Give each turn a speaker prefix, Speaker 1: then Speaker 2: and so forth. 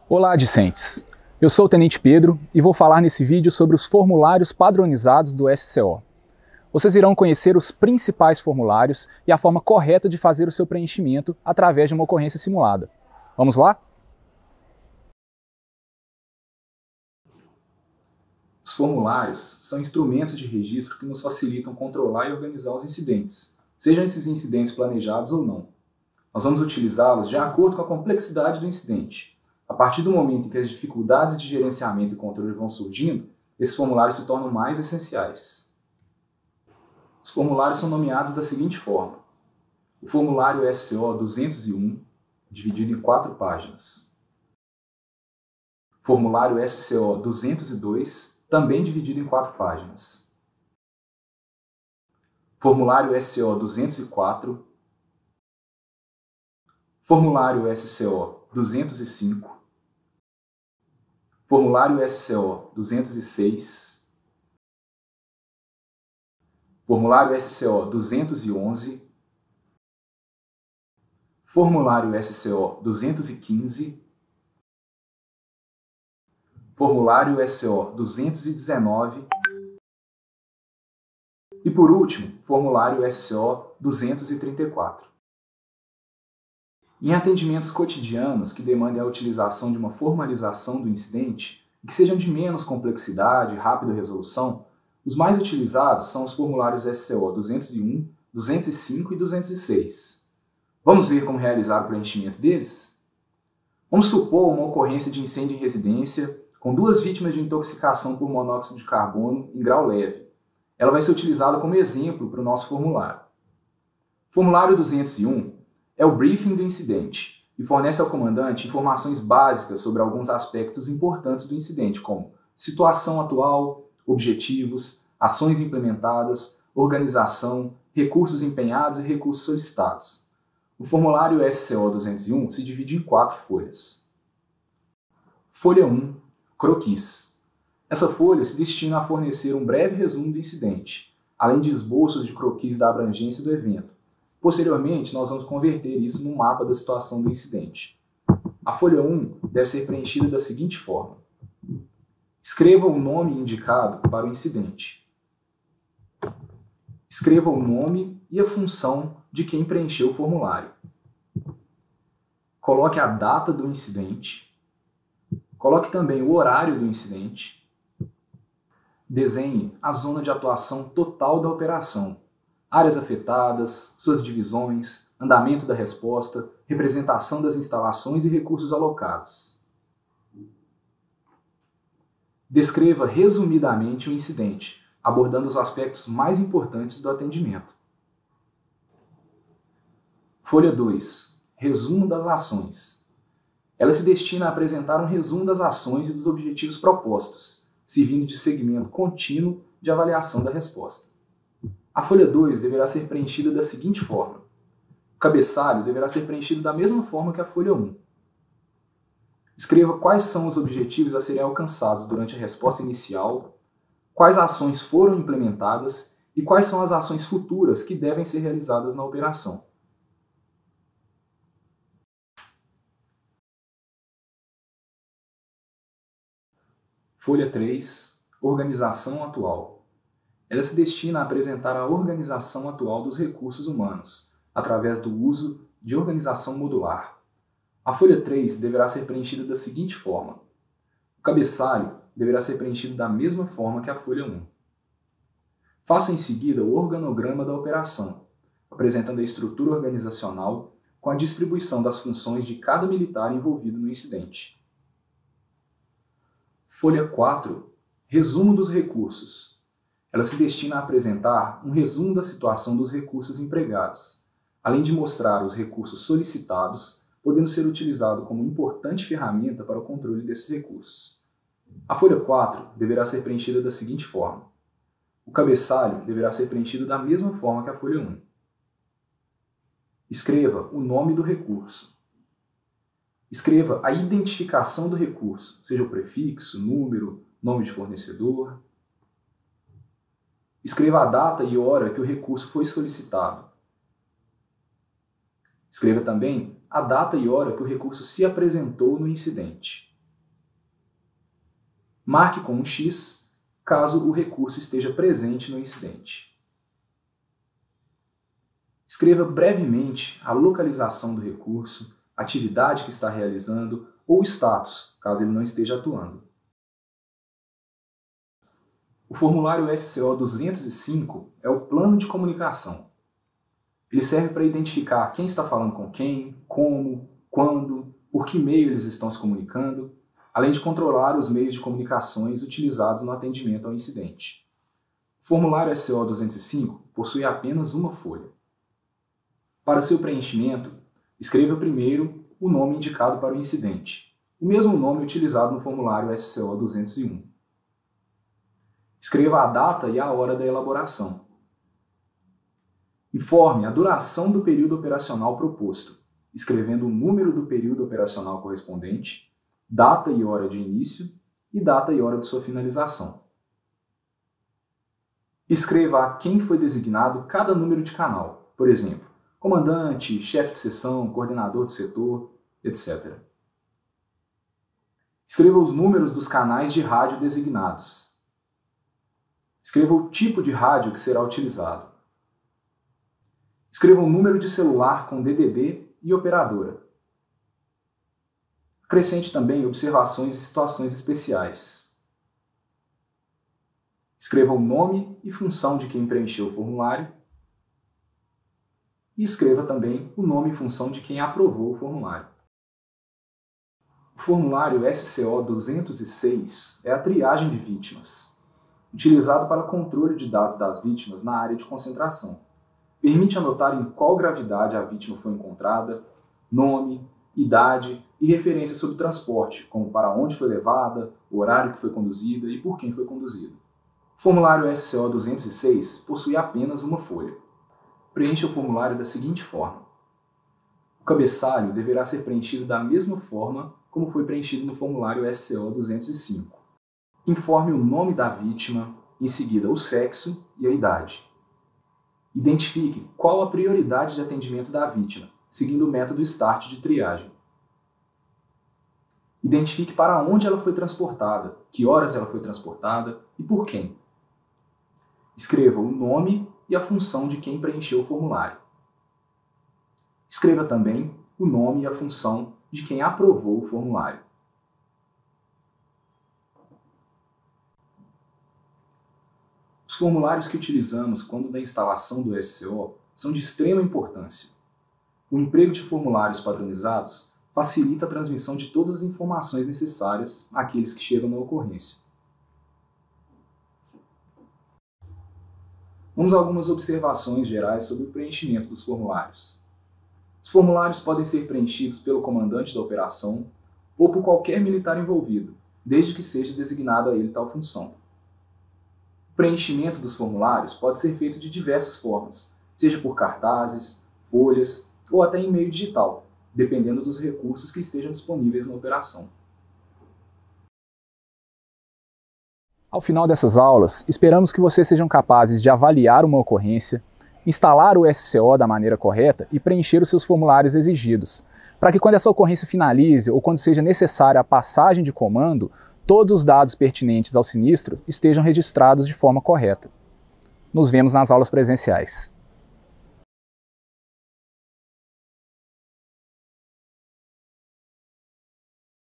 Speaker 1: Olá, discentes! Eu sou o Tenente Pedro e vou falar nesse vídeo sobre os formulários padronizados do SCO. Vocês irão conhecer os principais formulários e a forma correta de fazer o seu preenchimento através de uma ocorrência simulada. Vamos lá? Os formulários são instrumentos de registro que nos facilitam controlar e organizar os incidentes, sejam esses incidentes planejados ou não. Nós vamos utilizá-los de acordo com a complexidade do incidente. A partir do momento em que as dificuldades de gerenciamento e controle vão surgindo, esses formulários se tornam mais essenciais. Os formulários são nomeados da seguinte forma: o formulário SCO 201, dividido em 4 páginas. Formulário SCO 202, também dividido em 4 páginas. Formulário SCO 204. Formulário SCO 205. Formulário SCO 206, Formulário SCO 211, Formulário SCO 215, Formulário SCO 219 e, por último, Formulário SCO 234. Em atendimentos cotidianos que demandem a utilização de uma formalização do incidente e que sejam de menos complexidade e rápida resolução, os mais utilizados são os formulários SCO 201, 205 e 206. Vamos ver como realizar o preenchimento deles? Vamos supor uma ocorrência de incêndio em residência com 2 vítimas de intoxicação por monóxido de carbono em grau leve. Ela vai ser utilizada como exemplo para o nosso formulário. Formulário 201 é o briefing do incidente e fornece ao comandante informações básicas sobre alguns aspectos importantes do incidente, como situação atual, objetivos, ações implementadas, organização, recursos empenhados e recursos solicitados. O formulário SCO 201 se divide em 4 folhas. Folha 1, croquis. Essa folha se destina a fornecer um breve resumo do incidente, além de esboços de croquis da abrangência do evento. Posteriormente, nós vamos converter isso num mapa da situação do incidente. A folha 1 deve ser preenchida da seguinte forma: escreva o nome indicado para o incidente. Escreva o nome e a função de quem preencheu o formulário. Coloque a data do incidente. Coloque também o horário do incidente. Desenhe a zona de atuação total da operação, áreas afetadas, suas divisões, andamento da resposta, representação das instalações e recursos alocados. Descreva resumidamente o incidente, abordando os aspectos mais importantes do atendimento. Folha 2. Resumo das ações. Ela se destina a apresentar um resumo das ações e dos objetivos propostos, servindo de segmento contínuo de avaliação da resposta. A folha 2 deverá ser preenchida da seguinte forma: o cabeçalho deverá ser preenchido da mesma forma que a folha 1. Escreva quais são os objetivos a serem alcançados durante a resposta inicial, quais ações foram implementadas e quais são as ações futuras que devem ser realizadas na operação. Folha 3. Organização atual. Ela se destina a apresentar a organização atual dos recursos humanos, através do uso de organização modular. A folha 3 deverá ser preenchida da seguinte forma: o cabeçalho deverá ser preenchido da mesma forma que a folha 1. Faça em seguida o organograma da operação, apresentando a estrutura organizacional com a distribuição das funções de cada militar envolvido no incidente. Folha 4. Resumo dos recursos. Ela se destina a apresentar um resumo da situação dos recursos empregados, além de mostrar os recursos solicitados, podendo ser utilizado como importante ferramenta para o controle desses recursos. A folha 4 deverá ser preenchida da seguinte forma: o cabeçalho deverá ser preenchido da mesma forma que a folha 1. Escreva o nome do recurso. Escreva a identificação do recurso, seja o prefixo, número, nome de fornecedor. Escreva a data e hora que o recurso foi solicitado. Escreva também a data e hora que o recurso se apresentou no incidente. Marque com um X caso o recurso esteja presente no incidente. Escreva brevemente a localização do recurso, a atividade que está realizando ou o status, caso ele não esteja atuando. O formulário SCO 205 é o plano de comunicação. Ele serve para identificar quem está falando com quem, como, quando, por que meio eles estão se comunicando, além de controlar os meios de comunicações utilizados no atendimento ao incidente. O formulário SCO 205 possui apenas uma folha. Para seu preenchimento, escreva primeiro o nome indicado para o incidente, o mesmo nome utilizado no formulário SCO 201. Escreva a data e a hora da elaboração. Informe a duração do período operacional proposto, escrevendo o número do período operacional correspondente, data e hora de início e data e hora de sua finalização. Escreva a quem foi designado cada número de canal, por exemplo, comandante, chefe de seção, coordenador de setor, etc. Escreva os números dos canais de rádio designados. Escreva o tipo de rádio que será utilizado. Escreva o número de celular com DDD e operadora. Acrescente também observações e situações especiais. Escreva o nome e função de quem preencheu o formulário. E escreva também o nome e função de quem aprovou o formulário. O formulário SCO 206 é a triagem de vítimas, utilizado para controle de dados das vítimas na área de concentração. Permite anotar em qual gravidade a vítima foi encontrada, nome, idade e referência sobre transporte, como para onde foi levada, o horário que foi conduzida e por quem foi conduzida. O formulário SCO 206 possui apenas uma folha. Preencha o formulário da seguinte forma. O cabeçalho deverá ser preenchido da mesma forma como foi preenchido no formulário SCO 205. Informe o nome da vítima, em seguida o sexo e a idade. Identifique qual a prioridade de atendimento da vítima, seguindo o método START de triagem. Identifique para onde ela foi transportada, que horas ela foi transportada e por quem. Escreva o nome e a função de quem preencheu o formulário. Escreva também o nome e a função de quem aprovou o formulário. Os formulários que utilizamos quando da instalação do SCO são de extrema importância. O emprego de formulários padronizados facilita a transmissão de todas as informações necessárias àqueles que chegam na ocorrência. Vamos a algumas observações gerais sobre o preenchimento dos formulários. Os formulários podem ser preenchidos pelo comandante da operação ou por qualquer militar envolvido, desde que seja designado a ele tal função. O preenchimento dos formulários pode ser feito de diversas formas, seja por cartazes, folhas ou até em meio digital, dependendo dos recursos que estejam disponíveis na operação. Ao final dessas aulas, esperamos que vocês sejam capazes de avaliar uma ocorrência, instalar o SCO da maneira correta e preencher os seus formulários exigidos, para que quando essa ocorrência finalize ou quando seja necessária a passagem de comando, todos os dados pertinentes ao sinistro estejam registrados de forma correta. Nos vemos nas aulas presenciais.